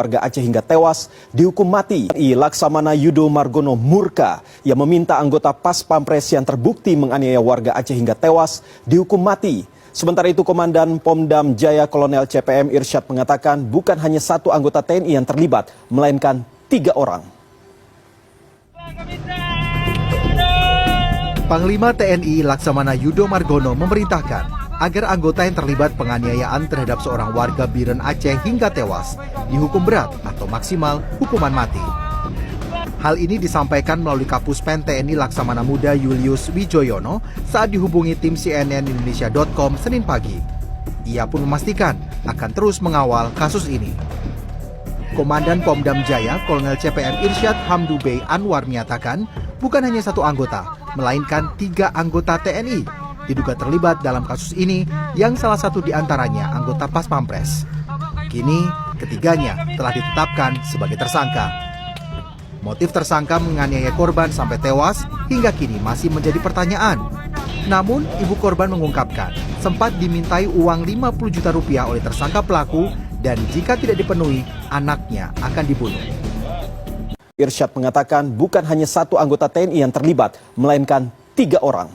warga Aceh hingga tewas dihukum mati. Laksamana Yudo Margono murka yang meminta anggota Pas Pampres yang terbukti menganiaya warga Aceh hingga tewas dihukum mati. Sementara itu Komandan Pomdam Jaya Kolonel CPM Irsyad mengatakan bukan hanya satu anggota TNI yang terlibat, melainkan 3 orang. Panglima TNI Laksamana Yudo Margono memerintahkan agar anggota yang terlibat penganiayaan terhadap seorang warga Biren Aceh hingga tewas dihukum berat atau maksimal hukuman mati. Hal ini disampaikan melalui Kapus Pen TNI Laksamana Muda Julius Wijoyono saat dihubungi tim cnnindonesia.com Senin pagi. Ia pun memastikan akan terus mengawal kasus ini. Komandan Pomdam Jaya Kolonel CPM Irsyad Hamdu Bey Anwar menyatakan bukan hanya satu anggota, melainkan 3 anggota TNI diduga terlibat dalam kasus ini yang salah satu diantaranya anggota Pas Pampres. Kini ketiganya telah ditetapkan sebagai tersangka. Motif tersangka menganiaya korban sampai tewas hingga kini masih menjadi pertanyaan. Namun ibu korban mengungkapkan sempat dimintai uang 50 juta rupiah oleh tersangka pelaku dan jika tidak dipenuhi anaknya akan dibunuh. Irsyad mengatakan bukan hanya satu anggota TNI yang terlibat, melainkan 3 orang.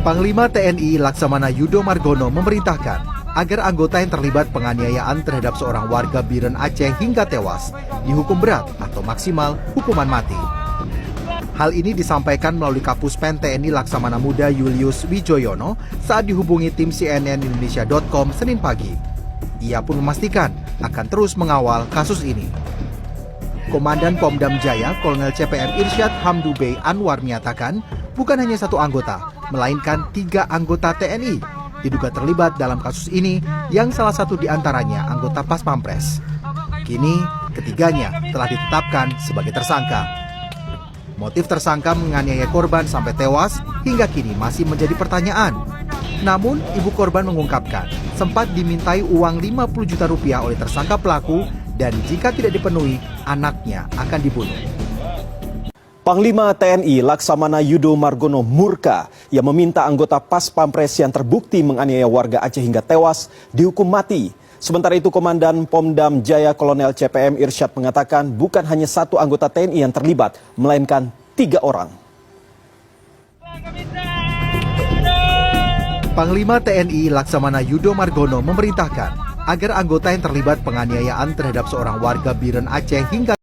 Panglima TNI Laksamana Yudo Margono memerintahkan agar anggota yang terlibat penganiayaan terhadap seorang warga Biren Aceh hingga tewas dihukum berat atau maksimal hukuman mati. Hal ini disampaikan melalui Kapus Pen TNI Laksamana Muda Julius Wijoyono saat dihubungi tim cnnindonesia.com Senin pagi. Ia pun memastikan akan terus mengawal kasus ini. Komandan Pomdam Jaya Kolonel CPM Irsyad Hamdu Bey Anwar menyatakan bukan hanya satu anggota, melainkan 3 anggota TNI diduga terlibat dalam kasus ini yang salah satu diantaranya anggota Pas Pampres. Kini ketiganya telah ditetapkan sebagai tersangka. Motif tersangka menganiaya korban sampai tewas hingga kini masih menjadi pertanyaan. Namun ibu korban mengungkapkan sempat dimintai uang 50 juta rupiah oleh tersangka pelaku dan jika tidak dipenuhi anaknya akan dibunuh. Panglima TNI Laksamana Yudo Margono murka yang meminta anggota Pas Pampres yang terbukti menganiaya warga Aceh hingga tewas dihukum mati. Sementara itu Komandan Pomdam Jaya Kolonel CPM Irsyad mengatakan bukan hanya satu anggota TNI yang terlibat, melainkan 3 orang. Panglima TNI Laksamana Yudo Margono memerintahkan agar anggota yang terlibat penganiayaan terhadap seorang warga Biren Aceh hingga